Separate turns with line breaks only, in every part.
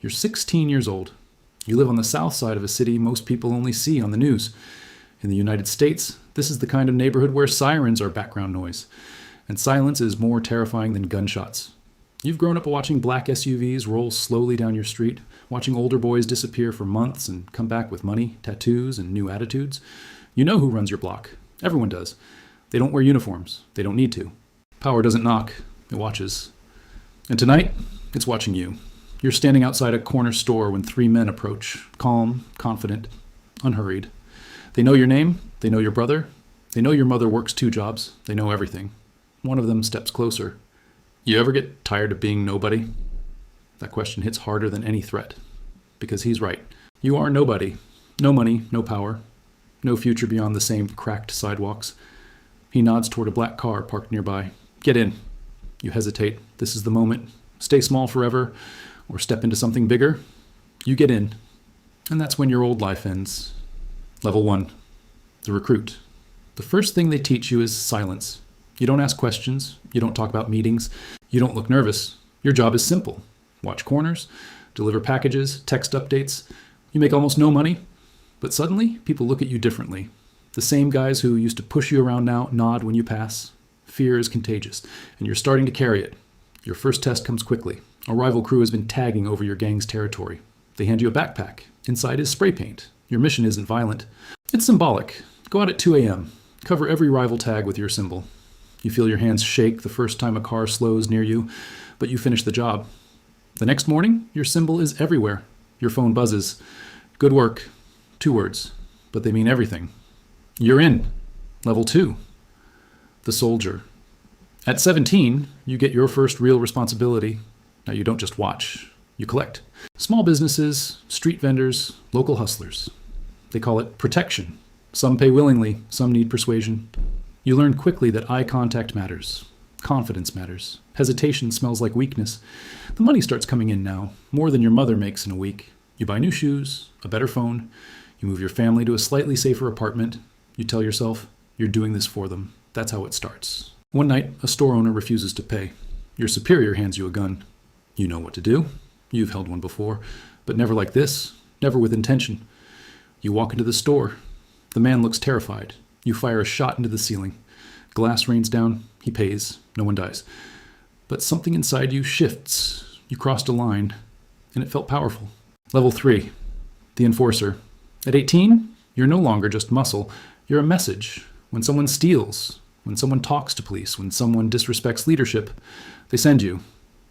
You're 16 years old. You live on the south side of a city most people only see on the news. In the United States, this is the kind of neighborhood where sirens are background noise, and silence is more terrifying than gunshots. You've grown up watching black SUVs roll slowly down your street, watching older boys disappear for months and come back with money, tattoos, and new attitudes. You know who runs your block. Everyone does. They don't wear uniforms. They don't need to. Power doesn't knock. It watches. And tonight, it's watching you. You're standing outside a corner store when 3 men approach, calm, confident, unhurried. They know your name. They know your brother. They know your mother works 2 jobs. They know everything. One of them steps closer. You ever get tired of being nobody? That question hits harder than any threat. Because he's right. You are nobody. No money, no power. No future beyond the same cracked sidewalks. He nods toward a black car parked nearby. Get in. You hesitate. This is the moment. Stay small forever, or step into something bigger. You get in. And that's when your old life ends. Level 1. The recruit. The first thing they teach you is silence. You don't ask questions. You don't talk about meetings. You don't look nervous. Your job is simple. Watch corners, deliver packages, text updates. You make almost no money, but suddenly people look at you differently. The same guys who used to push you around now nod when you pass. Fear is contagious, and you're starting to carry it. Your first test comes quickly. A rival crew has been tagging over your gang's territory. They hand you a backpack. Inside is spray paint. Your mission isn't violent. It's symbolic. Go out at 2 a.m. Cover every rival tag with your symbol. You feel your hands shake the first time a car slows near you, but you finish the job. The next morning, your symbol is everywhere. Your phone buzzes. Good work. 2 words, but they mean everything. You're in. Level 2. The soldier. At 17, you get your first real responsibility. Now you don't just watch. You collect. Small businesses, street vendors, local hustlers. They call it protection. Some pay willingly, some need persuasion. You learn quickly that eye contact matters. Confidence matters. Hesitation smells like weakness. The money starts coming in now, more than your mother makes in a week. You buy new shoes, a better phone. You move your family to a slightly safer apartment. You tell yourself, you're doing this for them. That's how it starts. One night, a store owner refuses to pay. Your superior hands you a gun. You know what to do. You've held one before, but never like this, never with intention. You walk into the store. The man looks terrified. You fire a shot into the ceiling. Glass rains down. He pays. No one dies. But something inside you shifts. You crossed a line, and it felt powerful. Level 3. The enforcer. At 18, you're no longer just muscle. You're a message. When someone steals, when someone talks to police, when someone disrespects leadership, they send you.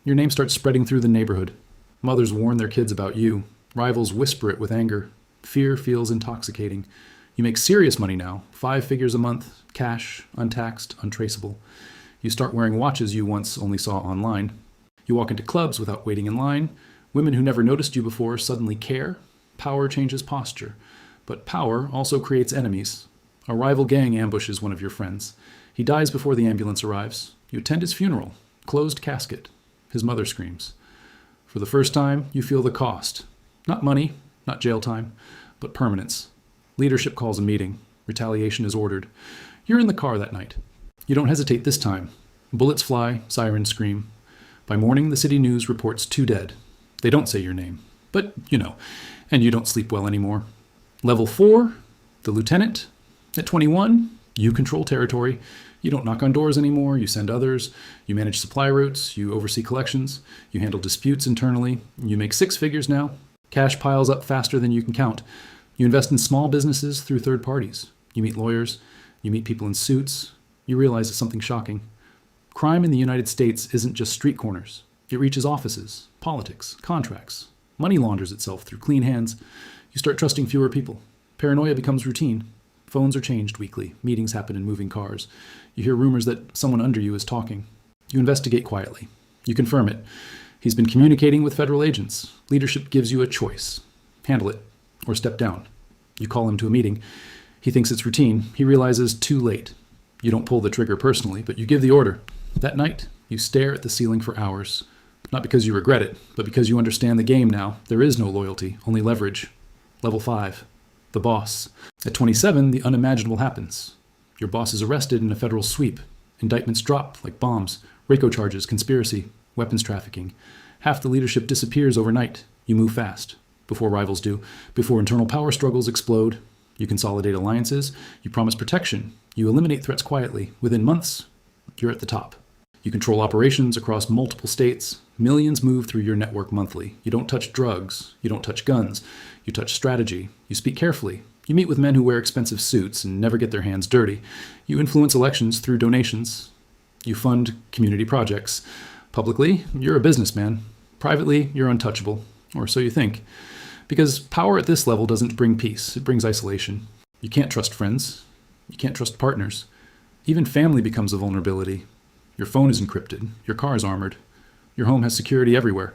Your name starts spreading through the neighborhood. Mothers warn their kids about you. Rivals whisper it with anger. Fear feels intoxicating. You make serious money now, 5 figures a month, cash, untaxed, untraceable. You start wearing watches you once only saw online. You walk into clubs without waiting in line. Women who never noticed you before suddenly care. Power changes posture. But power also creates enemies. A rival gang ambushes one of your friends. He dies before the ambulance arrives. You attend his funeral. Closed casket. His mother screams. For the first time, you feel the cost. Not money, not jail time, but permanence. Leadership calls a meeting. Retaliation is ordered. You're in the car that night. You don't hesitate this time. Bullets fly, sirens scream. By morning, the city news reports 2 dead. They don't say your name, but you know, and you don't sleep well anymore. Level 4, the lieutenant. At 21, you control territory. You don't knock on doors anymore. You send others. You manage supply routes. You oversee collections. You handle disputes internally. You make 6 figures now. Cash piles up faster than you can count. You invest in small businesses through third parties. You meet lawyers. You meet people in suits. You realize it's something shocking. Crime in the United States isn't just street corners. It reaches offices, politics, contracts. Money launders itself through clean hands. You start trusting fewer people. Paranoia becomes routine. Phones are changed weekly. Meetings happen in moving cars. You hear rumors that someone under you is talking. You investigate quietly. You confirm it. He's been communicating with federal agents. Leadership gives you a choice. Handle it, or step down. You call him to a meeting. He thinks it's routine. He realizes too late. You don't pull the trigger personally, but you give the order. That night, you stare at the ceiling for hours. Not because you regret it, but because you understand the game now. There is no loyalty, only leverage. Level 5. The boss. At 27, the unimaginable happens. Your boss is arrested in a federal sweep. Indictments drop like bombs. RICO charges, conspiracy, weapons trafficking. Half the leadership disappears overnight. You move fast, before rivals do, before internal power struggles explode. You consolidate alliances, you promise protection, you eliminate threats quietly. Within months, you're at the top. You control operations across multiple states. Millions move through your network monthly. You don't touch drugs, you don't touch guns, you touch strategy. You speak carefully. You meet with men who wear expensive suits and never get their hands dirty. You influence elections through donations. You fund community projects. Publicly, you're a businessman. Privately, you're untouchable, or so you think. Because power at this level doesn't bring peace, it brings isolation. You can't trust friends. You can't trust partners. Even family becomes a vulnerability. Your phone is encrypted. Your car is armored. Your home has security everywhere.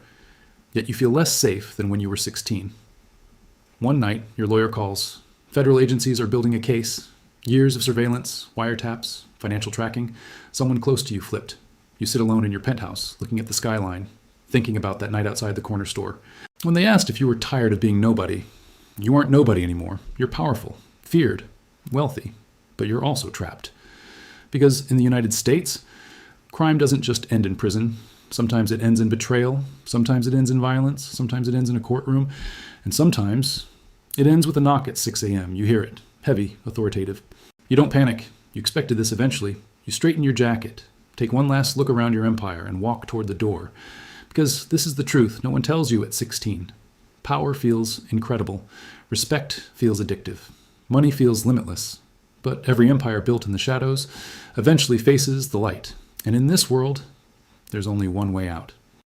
Yet you feel less safe than when you were 16. One night, your lawyer calls. Federal agencies are building a case. Years of surveillance, wiretaps, financial tracking. Someone close to you flipped. You sit alone in your penthouse, looking at the skyline, thinking about that night outside the corner store. When they asked if you were tired of being nobody, you aren't nobody anymore. You're powerful, feared, wealthy, but you're also trapped. Because in the United States, crime doesn't just end in prison. Sometimes it ends in betrayal. Sometimes it ends in violence. Sometimes it ends in a courtroom. And sometimes it ends with a knock at 6 a.m. You hear it. Heavy, authoritative. You don't panic. You expected this eventually. You straighten your jacket, take one last look around your empire, and walk toward the door. Because this is the truth no one tells you at 16. Power feels incredible. Respect feels addictive. Money feels limitless. But every empire built in the shadows eventually faces the light. And in this world, there's only one way out.